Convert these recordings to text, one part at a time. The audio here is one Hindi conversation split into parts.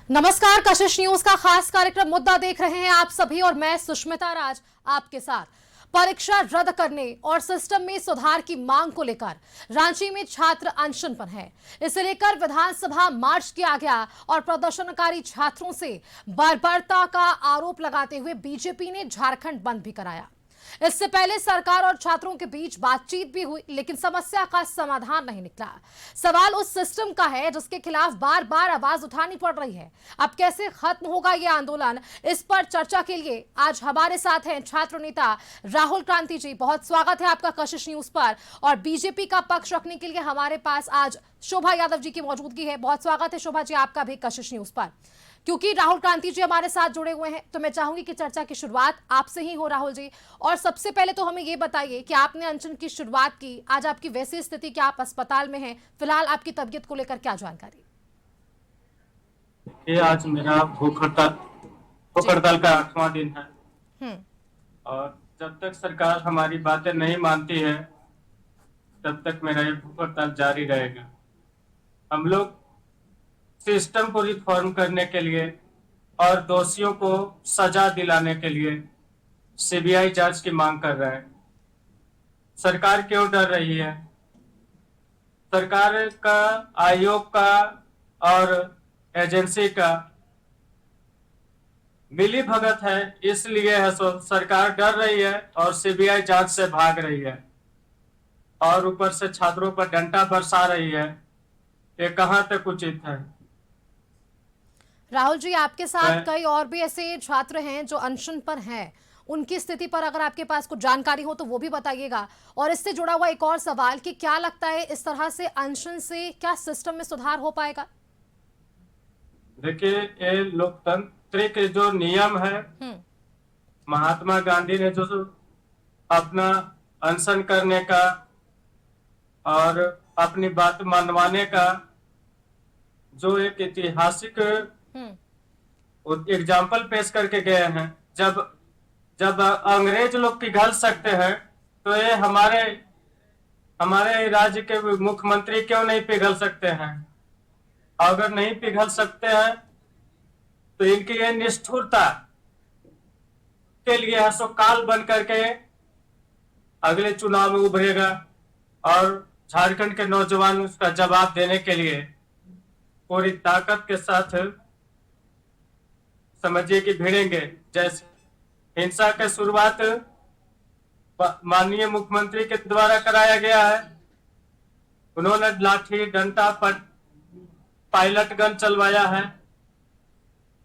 नमस्कार, कशिश न्यूज का खास कार्यक्रम मुद्दा देख रहे हैं आप सभी और मैं सुष्मिता राज आपके साथ। परीक्षा रद्द करने और सिस्टम में सुधार की मांग को लेकर रांची में छात्र अनशन पर हैं। इसे लेकर विधानसभा मार्च किया गया और प्रदर्शनकारी छात्रों से बर्बरता का आरोप लगाते हुए बीजेपी ने झारखंड बंद भी कराया। इससे पहले सरकार और छात्रों के बीच बातचीत भी हुई, लेकिन समस्या का समाधान नहीं निकला। सवाल उस सिस्टम का है जिसके खिलाफ बार बार आवाज उठानी पड़ रही है। अब कैसे खत्म होगा ये आंदोलन, इस पर चर्चा के लिए आज हमारे साथ हैं छात्र नेता राहुल क्रांति जी। बहुत स्वागत है आपका कशिश न्यूज पर। और बीजेपी का पक्ष रखने के लिए हमारे पास आज शोभा यादव जी की मौजूदगी है। बहुत स्वागत है शोभा जी आपका भी कशिश न्यूज पर। क्योंकि राहुल क्रांति जी हमारे साथ जुड़े हुए हैं तो मैं चाहूंगी कि चर्चा की शुरुआत आपसे ही हो राहुल जी। और सबसे पहले तो हमें ये बताइए कि आपने अनशन की शुरुआत की, आज आपकी वैसी स्थिति कि आप अस्पताल में हैं, फिलहाल आपकी तबीयत को लेकर क्या जानकारी? ये आज मेरा भूख हड़ताल का 8वां दिन है और जब तक सरकार हमारी बातें नहीं मानती है तब तक मेरा ये भूख हड़ताल जारी रहेगा। हम लोग सिस्टम को रिफॉर्म करने के लिए और दोषियों को सजा दिलाने के लिए सीबीआई जांच की मांग कर रहे हैं। सरकार क्यों डर रही है? सरकार का, आयोग का और एजेंसी का मिली भगत है, इसलिए है सरकार डर रही है और सीबीआई जांच से भाग रही है और ऊपर से छात्रों पर डंडा बरसा रही है। ये कहां तक उचित है? राहुल जी, आपके साथ कई और भी ऐसे छात्र हैं जो अनशन पर हैं, उनकी स्थिति पर अगर आपके पास कुछ जानकारी हो तो वो भी बताइएगा। और इससे जुड़ा हुआ एक और सवाल कि क्या लगता है इस तरह से अनशन से क्या सिस्टम में सुधार हो पाएगा? देखिए, ये लोकतंत्रिक जो नियम है, महात्मा गांधी ने जो अपना अनशन करने का और अपनी बात मनवाने का जो एक ऐतिहासिक एग्जाम्पल पेश करके गए हैं। जब अंग्रेज लोग पिघल सकते हैं तो ये हमारे राज्य के मुख्यमंत्री क्यों नहीं पिघल सकते हैं? अगर नहीं पिघल सकते हैं तो इनकी ये निष्ठुरता के लिए है सो काल बन करके अगले चुनाव में उभरेगा और झारखंड के नौजवान उसका जवाब देने के लिए पूरी ताकत के साथ समझिए कि भिड़ेंगे। जैसे हिंसा की शुरुआत माननीय मुख्यमंत्री के द्वारा कराया गया है। उन्होंने लाठी डंडा पर पायलट गन चलवाया है।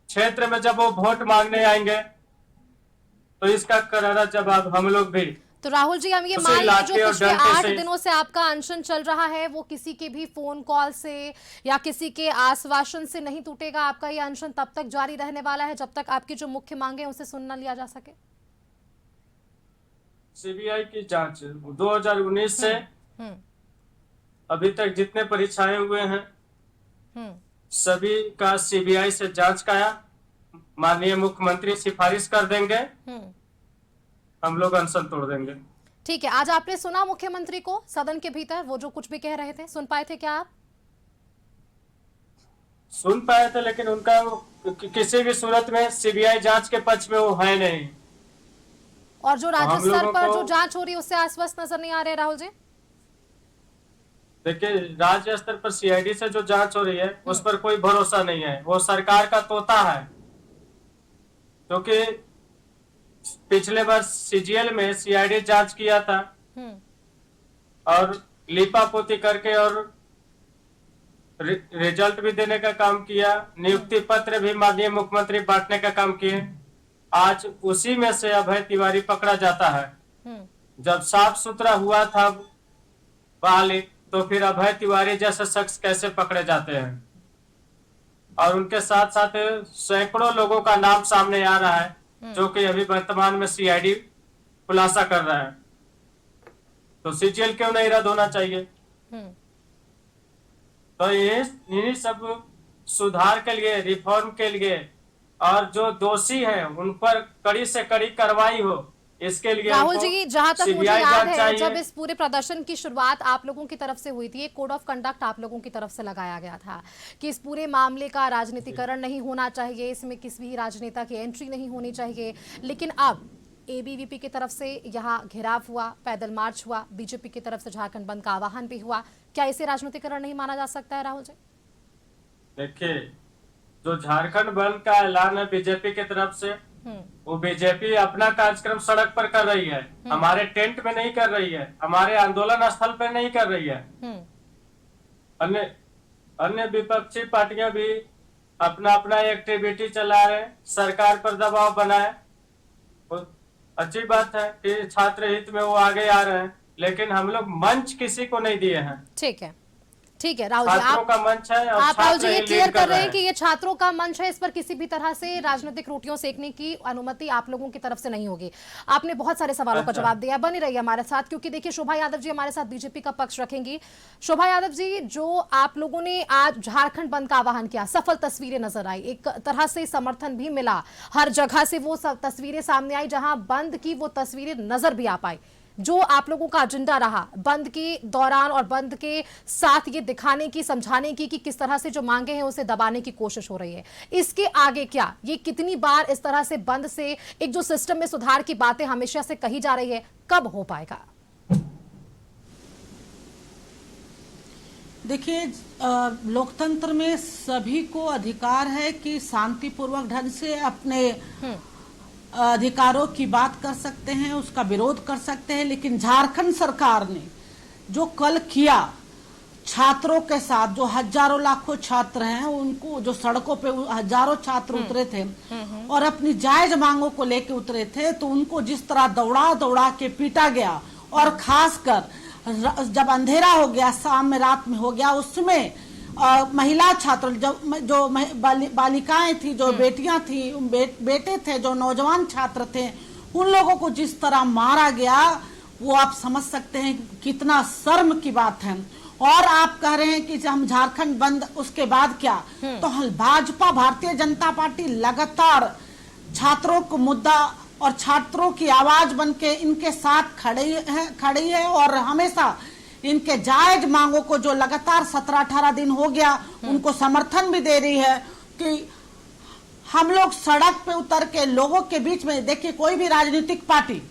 क्षेत्र में जब वो वोट मांगने आएंगे तो इसका करारा जवाब हम लोग भी। तो राहुल जी, हम ये मान लीजिए जो पिछले 8 दिनों से आपका अनशन चल रहा है वो किसी के भी फोन कॉल से या किसी के आश्वासन से नहीं टूटेगा। आपका ये अनशन तब तक जारी रहने वाला है जब तक आपकी जो मुख्य मांगे उसे सुन न लिया जा सके। सीबीआई की जांच 2019 से अभी तक जितने परीक्षाएं हुए हैं सभी का सीबीआई से जांच कराया। माननीय मुख्यमंत्री सिफारिश कर देंगे, हम लोग अनशन तोड़ देंगे। ठीक है, आज आपने सुना मुख्यमंत्री को सदन के भीतर वो जो कुछ भी कह रहे थे, सुन पाए थे क्या आप? सुन पाए थे, लेकिन उनका किसी भी सूरत में सीबीआई जांच के पक्ष में वो है नहीं। और जो राज्य स्तर पर जो जांच हो रही है उससे आश्वस्त नजर नहीं आ रहे राहुल जी? देखिए, राज्य स्तर पर सीआईडी से जो जांच हो रही है उस पर कोई भरोसा नहीं है। वो सरकार का तोता है, क्योंकि पिछले बार सीजीएल में सीआईडी जांच किया था और लीपापोती करके और रिजल्ट भी देने का काम किया, नियुक्ति पत्र भी माननीय मुख्यमंत्री बांटने का काम किए। आज उसी में से अभय तिवारी पकड़ा जाता है। जब साफ सुथरा हुआ था बहाली तो फिर अभय तिवारी जैसे शख्स कैसे पकड़े जाते हैं? और उनके साथ साथ सैकड़ों लोगों का नाम सामने आ रहा है जो कि अभी वर्तमान में सीआईडी खुलासा कर रहा है। तो सीजीएल क्यों नहीं रद्द होना चाहिए? तो ये इन्हीं सब सुधार के लिए, रिफॉर्म के लिए और जो दोषी हैं उन पर कड़ी से कड़ी कार्रवाई हो, इसके लिए राहुल हमको जी, जहां तक मुझे सीबीआई याद जांच है, चाहिए। जब इस पूरे प्रदर्शन की शुरुआत आप लोगों की तरफ से हुई थी, एक कोड ऑफ कंडक्ट आप लोगों की तरफ से लगाया गया था कि इस पूरे मामले का राजनीतिकरण नहीं होना चाहिए, इसमें किसी भी राजनेता की एंट्री नहीं होनी चाहिए। लेकिन अब एबीवीपी की तरफ से यहाँ घेराव हुआ, पैदल मार्च हुआ, बीजेपी की तरफ से झारखंड बंद का आह्वान भी हुआ। क्या इसे राजनीतिकरण नहीं माना जा सकता है राहुल जी? देखिए, जो झारखंड बंद का ऐलान है बीजेपी की तरफ से, वो बीजेपी अपना कार्यक्रम सड़क पर कर रही है, हमारे टेंट में नहीं कर रही है, हमारे आंदोलन स्थल पर नहीं कर रही है। अन्य अन्य विपक्षी पार्टियां भी अपना अपना एक्टिविटी चला रहे, सरकार पर दबाव बनाए। अच्छी बात है कि छात्र हित में वो आगे आ रहे हैं, लेकिन हम लोग मंच किसी को नहीं दिए हैं। ठीक है राहुल जी, छात्रों का मंच है और आप राहुल जी छात्र ये ही क्लियर लीड कर रहे हैं हैं। कि ये छात्रों का मंच है, इस पर किसी भी तरह से राजनीतिक रोटियां सेकने की अनुमति आप लोगों की तरफ से नहीं होगी। आपने बहुत सारे सवालों का जवाब दिया, बनी रहिए हमारे साथ, क्योंकि देखिए शोभा यादव जी हमारे साथ बीजेपी का पक्ष रखेंगी। शोभा यादव जी, जो आप लोगों ने आज झारखंड बंद का आह्वान किया, सफल तस्वीरें नजर आई, एक तरह से समर्थन भी मिला, हर जगह से वो तस्वीरें सामने आई जहां बंद की वो तस्वीरें नजर भी आ पाई। जो आप लोगों का एजेंडा रहा बंद के दौरान और बंद के साथ, ये दिखाने की, समझाने की कि किस तरह से जो मांगे हैं उसे दबाने की कोशिश हो रही है, इसके आगे क्या? ये कितनी बार इस तरह से बंद से एक जो सिस्टम में सुधार की बातें हमेशा से कही जा रही है, कब हो पाएगा? देखिए, लोकतंत्र में सभी को अधिकार है कि शांतिपूर्वक ढंग से अपने अधिकारों की बात कर सकते हैं, उसका विरोध कर सकते हैं। लेकिन झारखंड सरकार ने जो कल किया छात्रों के साथ, जो हजारों लाखों छात्र हैं, उनको जो सड़कों पे हजारों छात्र उतरे थे और अपनी जायज मांगों को लेके उतरे थे, तो उनको जिस तरह दौड़ा दौड़ा के पीटा गया, और खासकर जब अंधेरा हो गया, शाम में, रात में हो गया, उसमें महिला छात्र, जो बालिकाएं थी, जो बेटियां थी, बेटे थे, जो नौजवान छात्र थे, उन लोगों को जिस तरह मारा गया, वो आप समझ सकते हैं कितना शर्म की बात है। और आप कह रहे हैं कि हम झारखंड बंद, उसके बाद क्या? तो भाजपा, भारतीय जनता पार्टी लगातार छात्रों को मुद्दा और छात्रों की आवाज बनके इनके साथ खड़ी है और हमेशा इनके जायज मांगों को, जो लगातार 17-18 दिन हो गया, उनको समर्थन भी दे रही है। कि हम लोग सड़क पे उतर के लोगों के बीच में, देखिए कोई भी राजनीतिक पार्टी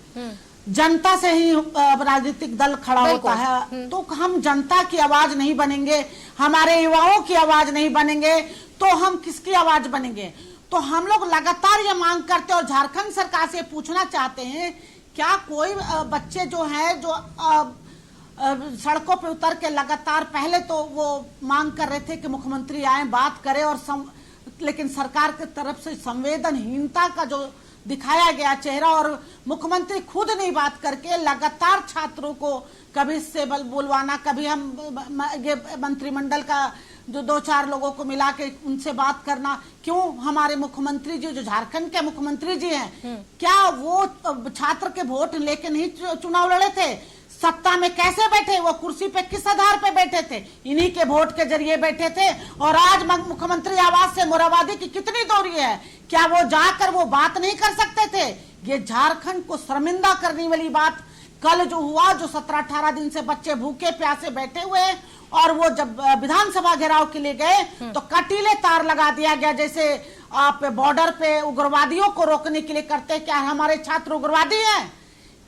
जनता से ही राजनीतिक दल खड़ा होता है, तो हम जनता की आवाज नहीं बनेंगे, हमारे युवाओं की आवाज नहीं बनेंगे, तो हम किसकी आवाज बनेंगे? तो हम लोग लगातार ये मांग करते और झारखंड सरकार से पूछना चाहते हैं, क्या कोई बच्चे जो हैं, जो सड़कों पे उतर के लगातार, पहले तो वो मांग कर रहे थे कि मुख्यमंत्री आए, बात करें, और लेकिन सरकार की तरफ से संवेदनहीनता का जो दिखाया गया चेहरा, और मुख्यमंत्री खुद नहीं बात करके लगातार छात्रों को कभी इससे बुलवाना, कभी हम ये मंत्रिमंडल का जो 2-4 लोगों को मिला के उनसे बात करना। क्यों हमारे मुख्यमंत्री जी, जो झारखंड के मुख्यमंत्री जी हैं, क्या वो छात्र के वोट लेके नहीं चुनाव लड़े थे? सत्ता में कैसे बैठे? वो कुर्सी पे किस आधार पे बैठे थे? इन्हीं के वोट के जरिए बैठे थे। और आज मुख्यमंत्री आवास से मोराबादी की कितनी दूरी है? क्या वो जाकर वो बात नहीं कर सकते थे? ये झारखंड को शर्मिंदा करने वाली बात कल जो हुआ, जो 17-18 दिन से बच्चे भूखे प्यासे बैठे हुए, और वो जब विधानसभा घेराव के लिए गए तो कटीले तार लगा दिया गया, जैसे आप बॉर्डर पे उग्रवादियों को रोकने के लिए करते। क्या हमारे छात्र उग्रवादी हैं?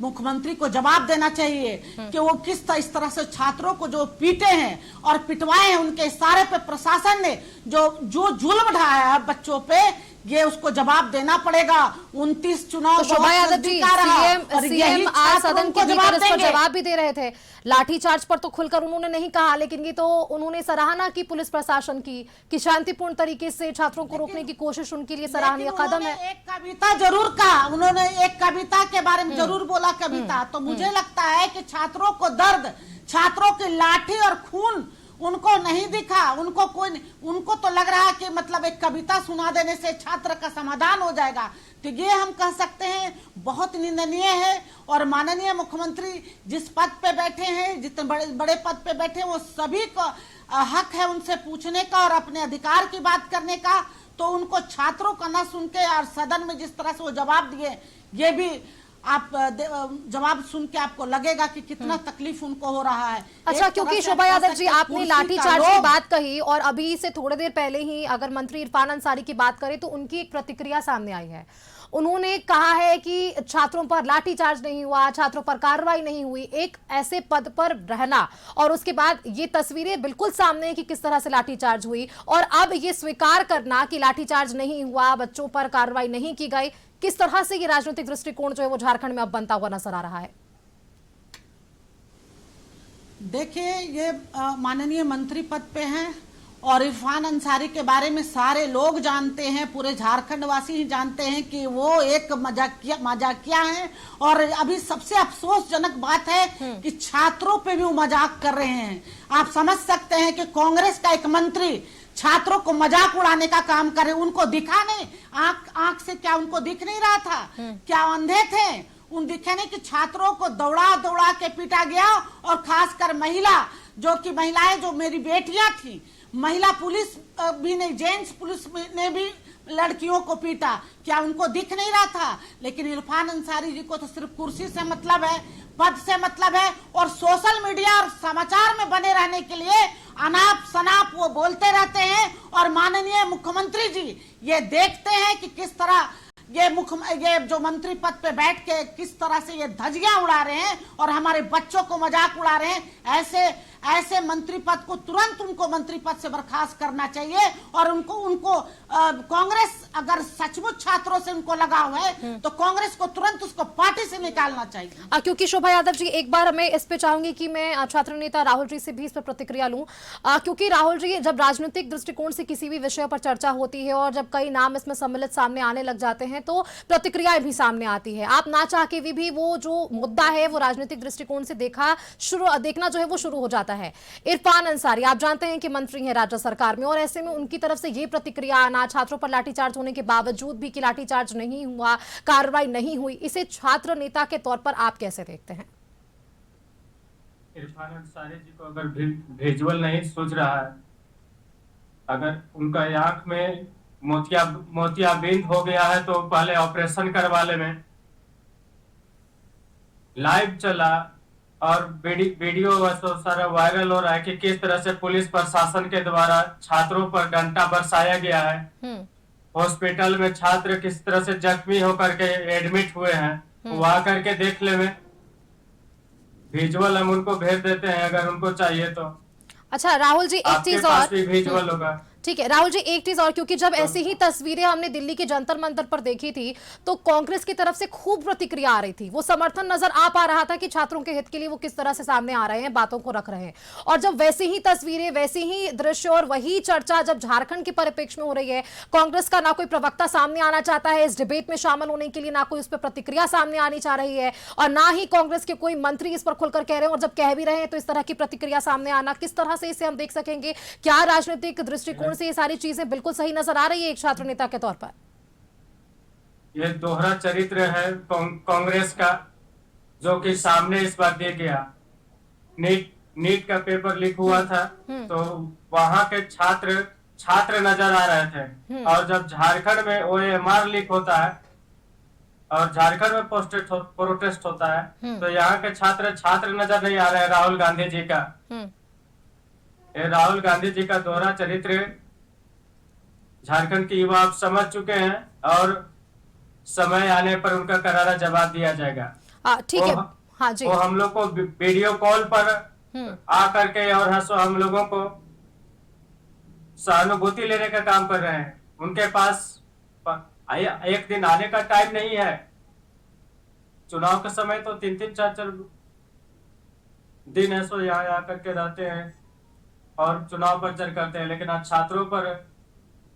मुख्यमंत्री को जवाब देना चाहिए कि वो किस इस तरह से छात्रों को जो पीटे हैं और पिटवाए हैं, उनके इशारे पे प्रशासन ने जो जुल्म ढाया है बच्चों पे, ये उसको जवाब देना पड़ेगा। 29 चुनाव तो शोभा यादव जी, सीएम आज सदन के भीतर इस पर जवाब भी दे रहे थे। लाठीचार्ज पर तो खुलकर उन्होंने नहीं कहा, लेकिन ये तो उन्होंने सराहना की पुलिस प्रशासन की कि शांतिपूर्ण तरीके से छात्रों को रोकने की कोशिश उनके लिए सराहनीय कदम है। एक कविता जरूर कहा उन्होंने, एक कविता के बारे में जरूर बोला कविता। तो मुझे लगता है कि छात्रों को दर्द, छात्रों की लाठी और खून उनको नहीं दिखा, उनको तो लग रहा है कि मतलब एक कविता सुना देने से छात्र का समाधान हो जाएगा। तो ये हम कह सकते हैं बहुत निंदनीय है। और माननीय मुख्यमंत्री जिस पद पे बैठे हैं, जितने बड़े बड़े पद पे बैठे हैं, वो सभी को हक है उनसे पूछने का और अपने अधिकार की बात करने का। तो उनको छात्रों का न सुन के और सदन में जिस तरह से वो जवाब दिए, ये भी आप जवाब सुन के आपको लगेगा कि कितना तकलीफ उनको हो रहा है। अच्छा, एक क्योंकि तरफ से शोभा यादव जी कुर्सी आपने का लाठीचार्ज की लोभ, बात कही और अभी से थोड़ी देर पहले ही अगर मंत्री इरफान अंसारी की बात करें तो उनकी एक प्रतिक्रिया सामने आई है। उन्होंने कहा है कि छात्रों पर लाठीचार्ज नहीं हुआ, छात्रों पर कार्रवाई नहीं हुई। एक ऐसे पद पर रहना और उसके बाद ये तस्वीरें बिल्कुल सामने है कि किस तरह से लाठीचार्ज हुई, और अब ये स्वीकार करना कि लाठीचार्ज नहीं हुआ, बच्चों पर कार्रवाई नहीं की गई, किस तरह से ये राजनीतिक दृष्टिकोण जो है वो झारखंड में अब बनता हुआ नजर आ रहा है? देखिए, ये माननीय मंत्री पद पे हैं और इरफान अंसारी के बारे में सारे लोग जानते हैं, पूरे झारखंड वासी ही जानते हैं कि वो एक मजाकिया हैं। और अभी सबसे अफसोसजनक बात है कि छात्रों पे भी वो मजाक कर रहे हैं। आप समझ सकते हैं कि कांग्रेस का एक मंत्री छात्रों को मजाक उड़ाने का काम करे। उनको दिखा नहीं, आंख से क्या उनको दिख नहीं रहा था? क्या अंधे थे? उन दिखे नहीं कि छात्रों को दौड़ा दौड़ा के पीटा गया, और खासकर महिलाएं जो मेरी बेटियां थी, महिला पुलिस भी नहीं, जेंट्स पुलिस ने भी लड़कियों को पीटा। क्या उनको दिख नहीं रहा था? लेकिन इरफान अंसारी जी को तो सिर्फ कुर्सी से मतलब है, पद से मतलब है, और सोशल मीडिया और समाचार में बने रहने के लिए अनाप शनाप वो बोलते रहते हैं। और माननीय मुख्यमंत्री जी ये देखते हैं कि किस तरह ये जो मंत्री पद पे बैठ के किस तरह से ये धज्जियां उड़ा रहे हैं और हमारे बच्चों को मजाक उड़ा रहे हैं। ऐसे मंत्री पद को तुरंत उनको मंत्री पद से बर्खास्त करना चाहिए। और उनको कांग्रेस अगर सचमुच छात्रों से उनको लगाव है तो कांग्रेस को तुरंत उसको पार्टी से निकालना चाहिए। क्योंकि शोभा यादव जी, एक बार मैं इस पे चाहूंगी कि मैं छात्र नेता राहुल जी से भी इस पर प्रतिक्रिया लूं, क्योंकि राहुल जी, जब राजनीतिक दृष्टिकोण से किसी भी विषय पर चर्चा होती है और जब कई नाम इसमें सम्मिलित सामने आने लग जाते हैं तो प्रतिक्रियाएं भी सामने आती है। आप ना चाह के भी वो जो मुद्दा है वो राजनीतिक दृष्टिकोण से देखना जो है वो शुरू हो जाता है। इरफान अंसारी, आप जानते हैं कि मंत्री हैं राज्य सरकार में, और ऐसे में उनकी तरफ से ये प्रतिक्रिया आना, छात्रों पर लाठीचार्ज होने के बावजूद भी कि लाठीचार्ज नहीं हुआ, कार्रवाई नहीं हुई, इसे छात्र नेता के तौर पर आप कैसे देखते हैं? इरफान अंसारी जी को अगर विजुअल नहीं सूझ रहा है, अगर उनका आंख में मोतियाबिंद हो गया है तो पहले ऑपरेशन करवा ले। में लाइव चला और वीडियो सारा वायरल हो रहा है कि किस तरह से पुलिस प्रशासन के द्वारा छात्रों पर डंडा बरसाया गया है। हॉस्पिटल में छात्र किस तरह से जख्मी होकर के एडमिट हुए हैं, वो आकर के देख ले। में विजुअल हम उनको भेज देते हैं अगर उनको चाहिए तो। अच्छा राहुल जी, एक चीज और विजुअल होगा। ठीक है राहुल जी, एक चीज और, क्योंकि जब ऐसी ही तस्वीरें हमने दिल्ली के जंतर मंतर पर देखी थी तो कांग्रेस की तरफ से खूब प्रतिक्रिया आ रही थी, वो समर्थन नजर आ पा रहा था कि छात्रों के हित के लिए वो किस तरह से सामने आ रहे हैं, बातों को रख रहे हैं। और जब वैसी ही तस्वीरें, वैसी ही दृश्य और वही चर्चा जब झारखंड के परिप्रेक्ष्य में हो रही है, कांग्रेस का ना कोई प्रवक्ता सामने आना चाहता है इस डिबेट में शामिल होने के लिए, ना कोई उस पर प्रतिक्रिया सामने आनी चाह रही है, और ना ही कांग्रेस के कोई मंत्री इस पर खुलकर कह रहे हैं, और जब कह भी रहे हैं तो इस तरह की प्रतिक्रिया सामने आना, किस तरह से इसे हम देख सकेंगे? क्या राजनीतिक दृष्टिकोण से ये सारी चीजें बिल्कुल सही नजर आ रही है एक छात्र नेता के तौर पर? यह दोहरा चरित्र है कांग्रेस का, जो कि सामने इस बार दे गया। नीट का पेपर लीक हुआ था तो वहां के छात्र नजर आ रहे थे, और जब झारखंड में OMR लीक होता है और झारखंड में प्रोटेस्ट होता है तो यहाँ के छात्र नजर नहीं आ रहे हैं। राहुल गांधी जी का राहुल गांधी जी का दोहरा चरित्र झारखंड के युवा आप समझ चुके हैं, और समय आने पर उनका करारा जवाब दिया जाएगा। ठीक है, हाँ जी। वो हम लोग को वीडियो कॉल पर आ करके और हम लोगों को सहानुभूति लेने का काम कर रहे हैं। उनके पास एक दिन आने का टाइम नहीं है। चुनाव के समय तो 3-3, 4-4 दिन है सो यहाँ आकर के रहते हैं और चुनाव प्रचार करते हैं, लेकिन आज छात्रों पर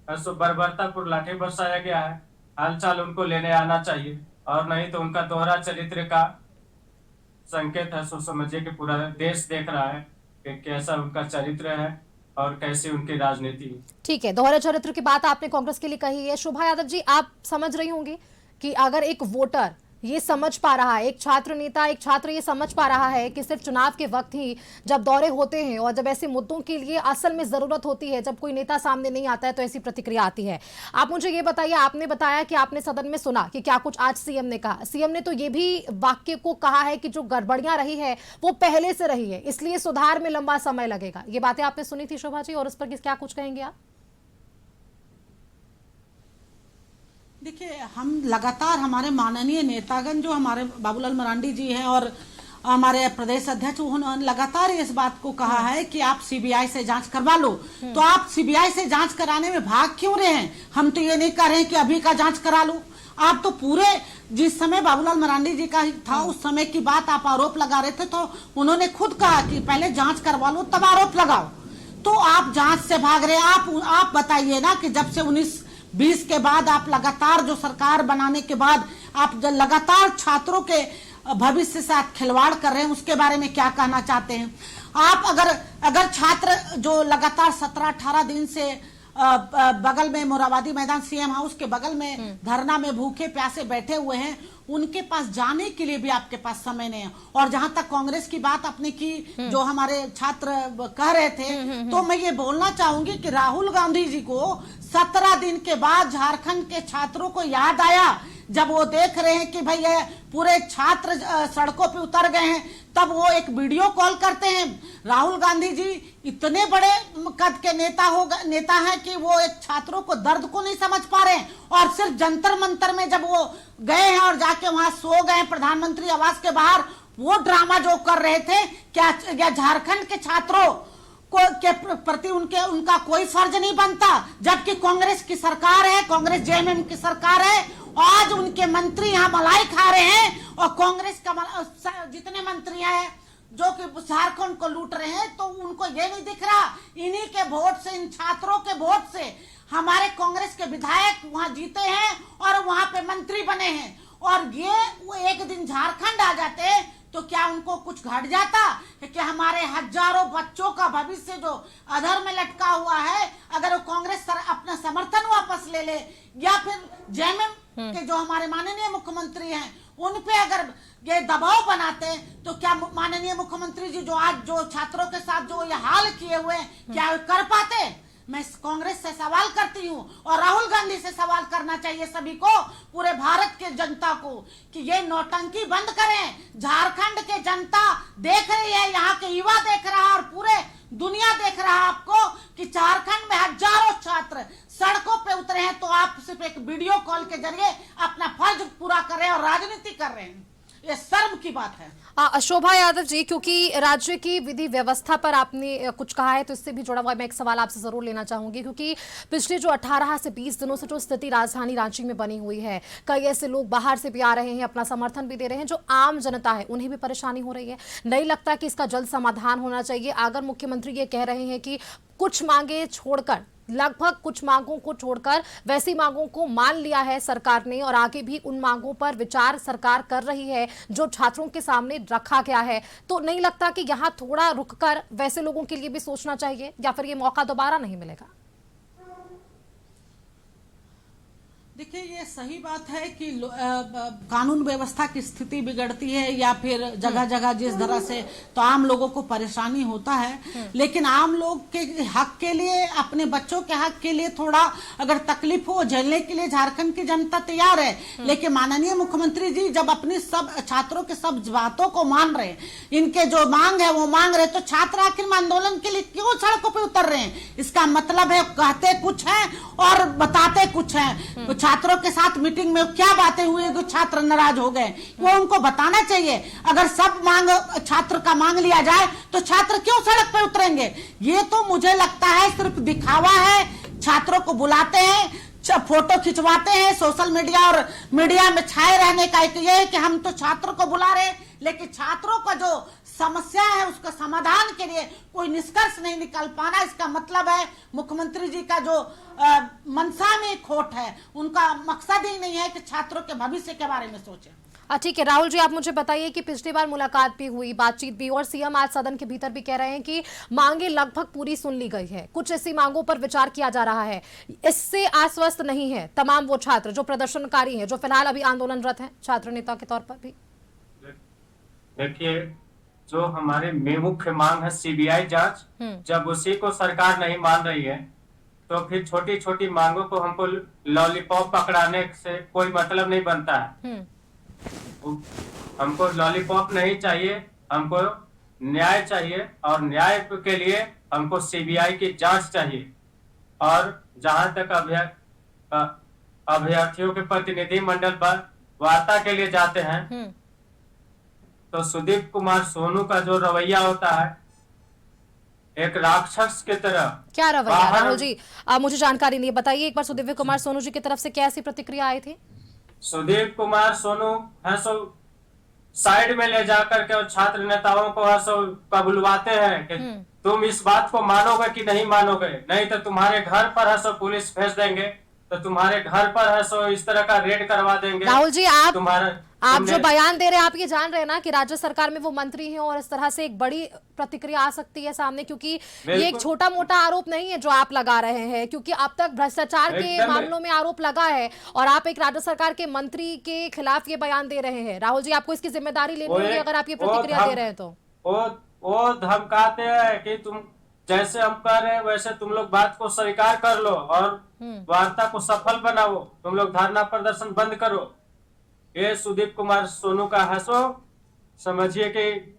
बर्बरतापूर्वक लाठी बरसाया गया है। हालचाल उनको लेने आना चाहिए, और नहीं तो उनका दोहरा चरित्र का संकेत है। सो समझिए कि पूरा देश देख रहा है कि कैसा उनका चरित्र है और कैसी उनकी राजनीति। ठीक है, दोहरे चरित्र की बात आपने कांग्रेस के लिए कही है। शोभा यादव जी, आप समझ रही होंगी कि अगर एक वोटर ये समझ पा रहा है, एक छात्र नेता, एक छात्र ये समझ पा रहा है कि सिर्फ चुनाव के वक्त ही जब दौरे होते हैं और जब ऐसे मुद्दों के लिए असल में जरूरत होती है, जब कोई नेता सामने नहीं आता है तो ऐसी प्रतिक्रिया आती है। आप मुझे ये बताइए, आपने बताया कि आपने सदन में सुना कि क्या कुछ आज सीएम ने कहा। सीएम ने तो ये भी वाक्य को कहा है कि जो गड़बड़ियां रही है वो पहले से रही है, इसलिए सुधार में लंबा समय लगेगा। ये बातें आपने सुनी थी शोभा जी, और इस पर क्या कुछ कहेंगे आप? देखिए, हम लगातार हमारे माननीय नेतागण जो हमारे बाबूलाल मरांडी जी हैं और हमारे प्रदेश अध्यक्ष, उन्होंने लगातार इस बात को कहा है कि आप सीबीआई से जांच करवा लो। तो आप सीबीआई से जांच कराने में भाग क्यों रहे हैं? हम तो ये नहीं कह रहे हैं कि अभी का जांच करा लो। आप तो पूरे जिस समय बाबूलाल मरांडी जी का था उस समय की बात आप आरोप लगा रहे थे, तो उन्होंने खुद कहा कि पहले जांच करवा लो तब आरोप लगाओ। तो आप जांच से भाग रहे हैं। आप बताइए ना कि जब से 19-20 के बाद आप लगातार जो सरकार बनाने के बाद आप जो लगातार छात्रों के भविष्य के साथ खिलवाड़ कर रहे हैं, उसके बारे में क्या कहना चाहते हैं आप? अगर छात्र जो लगातार 17-18 दिन से बगल में मोराबादी मैदान सीएम हाउस के बगल में धरना में भूखे प्यासे बैठे हुए हैं, उनके पास जाने के लिए भी आपके पास समय नहीं है। और जहां तक कांग्रेस की बात आपने की, जो हमारे छात्र कह रहे थे, तो मैं ये बोलना चाहूंगी कि राहुल गांधी जी को 17 दिन के बाद झारखंड के छात्रों को याद आया, जब वो देख रहे हैं कि भाई ये पूरे छात्र सड़कों पे उतर गए हैं, तब वो एक वीडियो कॉल करते हैं। राहुल गांधी जी इतने बड़े कद के नेता हैं कि वो एक छात्रों को दर्द को नहीं समझ पा रहे हैं, और सिर्फ जंतर मंतर में जब वो गए हैं और जाके वहां सो गए प्रधानमंत्री आवास के बाहर, वो ड्रामा जो कर रहे थे, क्या झारखंड के छात्रों के प्रति उनका कोई फर्ज नहीं बनता? जबकि कांग्रेस की सरकार है, कांग्रेस जेएमएम की सरकार है, आज उनके मंत्री यहाँ मलाई खा रहे हैं, और कांग्रेस का जितने मंत्री हैं जो कि झारखंड को लूट रहे हैं, तो उनको ये नहीं दिख रहा। इन्हीं के वोट से, इन छात्रों के वोट से हमारे कांग्रेस के विधायक वहां जीते हैं और वहां पे मंत्री बने हैं, और ये वो एक दिन झारखंड आ जाते तो क्या उनको कुछ घट जाता? कि हमारे हजारों बच्चों का भविष्य जो अधर में लटका हुआ है, अगर वो कांग्रेस अपना समर्थन वापस ले ले, या फिर जेएमएम के जो हमारे माननीय मुख्यमंत्री हैं उन पे अगर ये दबाव बनाते, तो क्या माननीय मुख्यमंत्री जी जो आज जो छात्रों के साथ जो ये हाल किए हुए हैं, क्या कर पाते? मैं कांग्रेस से सवाल करती हूँ, और राहुल गांधी से सवाल करना चाहिए सभी को, पूरे भारत के जनता को, कि ये नौटंकी बंद करें। झारखंड के जनता देख रही है, यहाँ के युवा देख रहा है, और पूरे दुनिया देख रहा है आपको कि झारखंड में हजारों छात्र सड़कों पे उतरे हैं, तो आप सिर्फ एक वीडियो कॉल के जरिए अपना फर्ज पूरा कर रहे हैं और राजनीति कर रहे हैं। ये शर्म की बात है। शोभा यादव जी, क्योंकि राज्य की विधि व्यवस्था पर आपने कुछ कहा है, तो इससे भी जुड़ा हुआ मैं एक सवाल आपसे जरूर लेना चाहूंगी, क्योंकि पिछले जो 18 से 20 दिनों से जो स्थिति राजधानी रांची में बनी हुई है, कई ऐसे लोग बाहर से भी आ रहे हैं, अपना समर्थन भी दे रहे हैं, जो आम जनता है उन्हें भी परेशानी हो रही है। नहीं लगता कि इसका जल्द समाधान होना चाहिए? अगर मुख्यमंत्री ये कह रहे हैं कि कुछ मांगे छोड़कर, लगभग कुछ मांगों को छोड़कर वैसी मांगों को मान लिया है सरकार ने, और आगे भी उन मांगों पर विचार सरकार कर रही है जो छात्रों के सामने रखा गया है, तो नहीं लगता कि यहाँ थोड़ा रुककर वैसे लोगों के लिए भी सोचना चाहिए, या फिर ये मौका दोबारा नहीं मिलेगा? देखिए, ये सही बात है कि कानून व्यवस्था की स्थिति बिगड़ती है, या फिर जगह जगह जिस तरह से, तो आम लोगों को परेशानी होता है। लेकिन आम लोग के हक के लिए, अपने बच्चों के हक के लिए थोड़ा अगर तकलीफ हो, झेलने के लिए झारखंड की जनता तैयार है। लेकिन माननीय मुख्यमंत्री जी जब अपनी सब छात्रों के सब बातों को मान रहे, इनके जो मांग है वो मांग रहे, तो छात्र आखिर में आंदोलन के लिए क्यों सड़कों पर उतर रहे हैं? इसका मतलब है कहते कुछ है और बताते कुछ है। छात्रों के साथ मीटिंग में क्या बातें हुई जो छात्र नाराज हो गए, वो उनको बताना चाहिए। अगर सब मांग छात्र का मांग लिया जाए तो छात्र क्यों सड़क पर उतरेंगे? ये तो मुझे लगता है सिर्फ दिखावा है। छात्रों को बुलाते हैं, फोटो खिंचवाते हैं, सोशल मीडिया और मीडिया में छाए रहने का एक ये है कि हम तो छात्रों को बुला रहे हैं, लेकिन छात्रों का जो समस्या है उसका समाधान के लिए कोई निष्कर्ष नहीं निकाल पाना। इसका मतलब है मुख्यमंत्री जी का जो मंशा में खोट है, उनका मकसद ही नहीं है कि छात्रों के भविष्य के बारे में सोचें। ठीक है राहुल जी, आप मुझे बताइए कि पिछली बार मुलाकात भी हुई, बातचीत भी, और सीएम आज सदन के भीतर भी कह रहे हैं कि मांगे लगभग पूरी सुन ली गई है, कुछ ऐसी मांगों पर विचार किया जा रहा है। इससे आश्वस्त नहीं है तमाम वो छात्र जो प्रदर्शनकारी हैं, जो फिलहाल अभी आंदोलनरत हैं छात्र नेता के तौर पर भी? देखिए, जो हमारे मुख्य मांग है सीबीआई जांच, जब उसी को सरकार नहीं मान रही है तो फिर छोटी छोटी मांगों को हमको लॉलीपॉप पकड़ाने से कोई मतलब नहीं बनता है। हमको लॉलीपॉप नहीं चाहिए, हमको न्याय चाहिए, और न्याय के लिए हमको सीबीआई की जांच चाहिए। और जहां तक अभ्यर्थियों के प्रतिनिधि मंडल पर वार्ता के लिए जाते हैं तो सुदीप कुमार सोनू का जो रवैया होता है एक राक्षस की तरह। क्या रवैया राहुल जी, मुझे जानकारी नहीं है, बताइए एक बार। सुदीप कुमार सोनू जी की तरफ से क्या ऐसी प्रतिक्रिया आई थी? सुदीप कुमार सोनू है सो साइड में ले जाकर के और छात्र नेताओं को है सो कबुलवाते हैं कि तुम इस बात को मानोगे कि नहीं मानोगे, नहीं तो तुम्हारे घर पर है सो पुलिस भेज देंगे, तो तुम्हारे घर पर है सो इस तरह का रेड करवा देंगे। राहुल जी, आप जो बयान दे रहे हैं, आप ये जान रहे हैं ना कि राज्य सरकार में वो मंत्री हैं और इस तरह से एक बड़ी प्रतिक्रिया आ सकती है सामने, क्योंकि ये एक छोटा मोटा आरोप नहीं है जो आप लगा रहे हैं, क्योंकि अब तक भ्रष्टाचार के मामलों में आरोप लगा है और आप एक राज्य सरकार के मंत्री के खिलाफ ये बयान दे रहे हैं। राहुल जी, आपको इसकी जिम्मेदारी लेनी होगी अगर आप ये प्रतिक्रिया दे रहे हैं तो। वो धमकाते हैं कि तुम जैसे हम कर रहे हैं वैसे तुम लोग बात को स्वीकार कर लो और वार्ता को सफल बनाओ, तुम लोग धरना प्रदर्शन बंद करो। ये सुदीप कुमार सोनू का है सो समझिए कि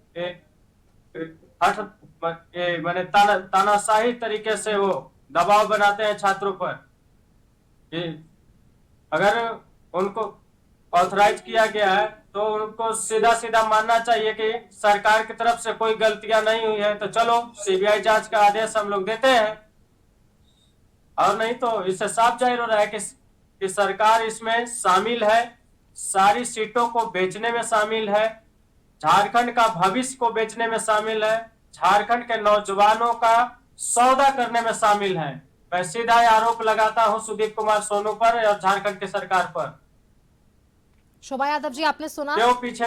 मैंने तानाशाही तरीके से वो दबाव बनाते हैं छात्रों पर कि अगर उनको ऑथराइज किया गया है तो उनको सीधा सीधा मानना चाहिए कि सरकार की तरफ से कोई गलतियां नहीं हुई है, तो चलो सीबीआई जांच का आदेश हम लोग देते हैं। और नहीं तो इससे साफ जाहिर हो रहा है कि सरकार इसमें शामिल है, सारी सीटों को बेचने में शामिल है, झारखंड का भविष्य को बेचने में शामिल है, झारखंड के नौजवानों का सौदा करने में शामिल है। मैं सीधा आरोप लगाता हूं सुदीप कुमार सोनू पर और झारखंड की सरकार पर। शोभा यादव जी, आपने सुना क्यों पीछे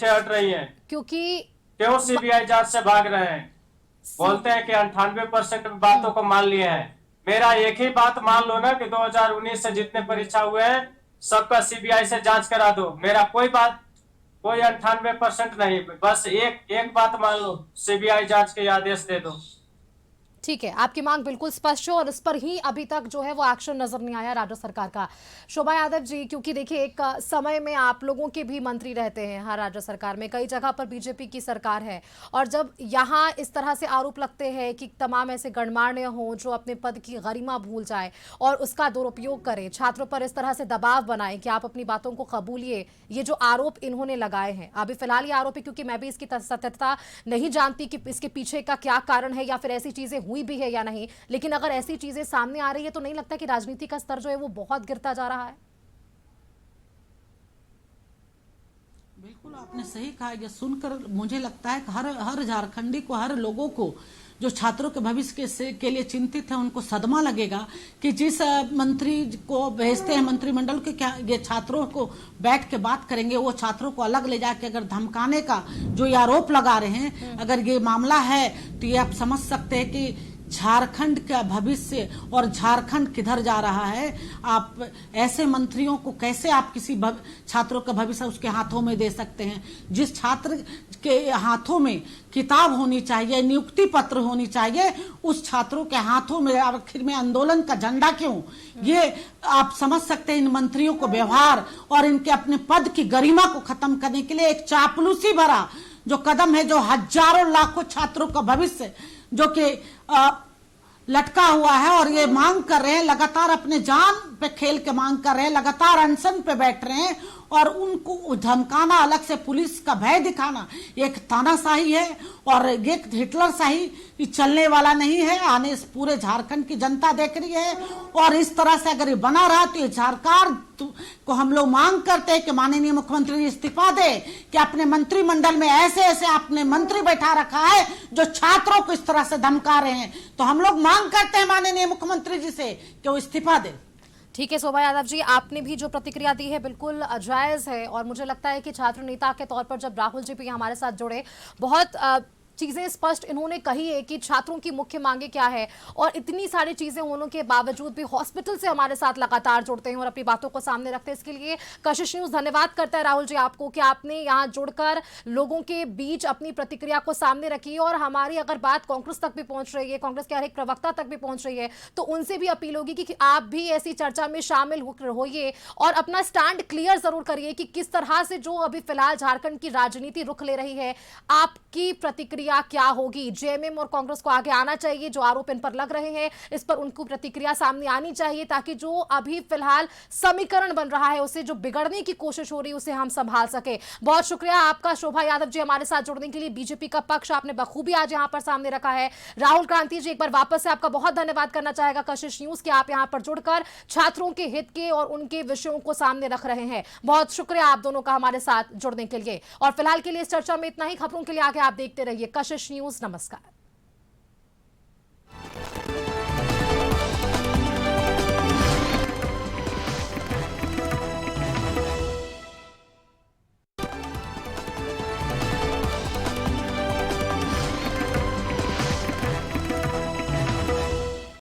हट रही हैं? क्यों सीबीआई जांच से भाग रहे हैं? बोलते हैं कि 98% बातों को मान लिए हैं। मेरा एक ही बात मान लो ना कि 2019 से जितने परीक्षा हुए हैं सबका सीबीआई से जांच करा दो। मेरा कोई 98% नहीं, बस एक बात मान लो, सीबीआई जांच के आदेश दे दो। ठीक है, आपकी मांग बिल्कुल स्पष्ट है और इस पर ही अभी तक जो है वो एक्शन नजर नहीं आया राज्य सरकार का। शोभा यादव जी, क्योंकि देखिए एक समय में आप लोगों के भी मंत्री रहते हैं हर राज्य सरकार में, कई जगह पर बीजेपी की सरकार है, और जब यहाँ इस तरह से आरोप लगते हैं कि तमाम ऐसे गणमान्य हों जो अपने पद की गरिमा भूल जाए और उसका दुरुपयोग करें, छात्रों पर इस तरह से दबाव बनाए कि आप अपनी बातों को कबूलिए, ये जो आरोप इन्होंने लगाए हैं, अभी फिलहाल ये आरोप है, क्योंकि मैं भी इसकी सत्यता नहीं जानती कि इसके पीछे का क्या कारण है या फिर ऐसी चीजें हुई भी है या नहीं, लेकिन अगर ऐसी चीजें सामने आ रही है तो नहीं लगता कि राजनीति का स्तर जो है वो बहुत गिरता जा रहा है? बिल्कुल आपने सही कहा। ये सुनकर मुझे लगता है कि हर झारखंडी को, हर लोगों को जो छात्रों के भविष्य के लिए चिंतित है, उनको सदमा लगेगा कि जिस मंत्री को भेजते हैं मंत्रिमंडल के, क्या ये छात्रों को बैठ के बात करेंगे? वो छात्रों को अलग ले जाके अगर धमकाने का जो ये आरोप लगा रहे हैं, अगर ये मामला है तो ये आप समझ सकते हैं कि झारखंड का भविष्य और झारखंड किधर जा रहा है। आप ऐसे मंत्रियों को कैसे आप किसी छात्रों का भविष्य उसके हाथों में दे सकते हैं? जिस छात्र के हाथों में किताब होनी चाहिए, नियुक्ति पत्र होनी चाहिए, उस छात्रों के हाथों में आखिर में आंदोलन का झंडा क्यों? ये आप समझ सकते हैं इन मंत्रियों को व्यवहार और इनके अपने पद की गरिमा को खत्म करने के लिए एक चापलूसी भरा जो कदम है, जो हजारों लाखों छात्रों का भविष्य जो कि लटका हुआ है, और ये मांग कर रहे हैं, लगातार अपने जान पे खेल के मांग कर रहे हैं, लगातार अनशन पे बैठ रहे हैं, और उनको धमकाना, अलग से पुलिस का भय दिखाना एक तानाशाही है और एक हिटलरशाही चलने वाला नहीं है। आने इस पूरे झारखंड की जनता देख रही है, और इस तरह से अगर ये बना रहा तो ये सरकार को हम लोग मांग करते हैं कि माननीय मुख्यमंत्री इस्तीफा दे, कि अपने मंत्रिमंडल में ऐसे ऐसे आपने मंत्री बैठा रखा है जो छात्रों को इस तरह से धमका रहे हैं। तो हम लोग मांग करते हैं माननीय मुख्यमंत्री जी से कि वो इस्तीफा दे। ठीक है शोभा यादव जी, आपने भी जो प्रतिक्रिया दी है बिल्कुल जायज है और मुझे लगता है कि छात्र नेता के तौर पर जब राहुल जी भी हमारे साथ जुड़े, बहुत चीजें स्पष्ट इन्होंने कही है कि छात्रों की मुख्य मांगे क्या है और इतनी सारी चीजें होने के बावजूद भी हॉस्पिटल से हमारे साथ लगातार जुड़ते हैं और अपनी बातों को सामने रखते हैं। इसके लिए कशिश न्यूज धन्यवाद करता है राहुल जी आपको कि आपने यहाँ जुड़कर लोगों के बीच अपनी प्रतिक्रिया को सामने रखी और हमारी अगर बात कांग्रेस तक भी पहुंच रही है, कांग्रेस के हर एक प्रवक्ता तक भी पहुंच रही है, तो उनसे भी अपील होगी कि आप भी ऐसी चर्चा में शामिल होइए और अपना स्टैंड क्लियर जरूर करिए कि किस तरह से जो अभी फिलहाल झारखंड की राजनीति रुख ले रही है, आपकी प्रतिक्रिया क्या होगी। जेएमएम और कांग्रेस को आगे आना चाहिए, जो आरोप इन पर लग रहे हैं इस पर उनको प्रतिक्रिया सामने आनी चाहिए, ताकि जो अभी फिलहाल समीकरण बन रहा है, उसे जो बिगड़ने की कोशिश हो रही है उसे हम संभाल सके। बहुत शुक्रिया आपका शोभा यादव जी हमारे साथ जुड़ने के लिए। बीजेपी का पक्ष आपने बखूबी आज यहां पर सामने रखा है। राहुल क्रांति जी, एक बार वापस से आपका बहुत धन्यवाद करना चाहेगा कशिश न्यूज के, आप यहां पर जुड़कर छात्रों के हित के और उनके विषयों को सामने रख रहे हैं। बहुत शुक्रिया आप दोनों का हमारे साथ जुड़ने के लिए। और फिलहाल के लिए इस चर्चा में इतना ही। खबरों के लिए आगे आप देखते रहिए कशिश न्यूज। नमस्कार।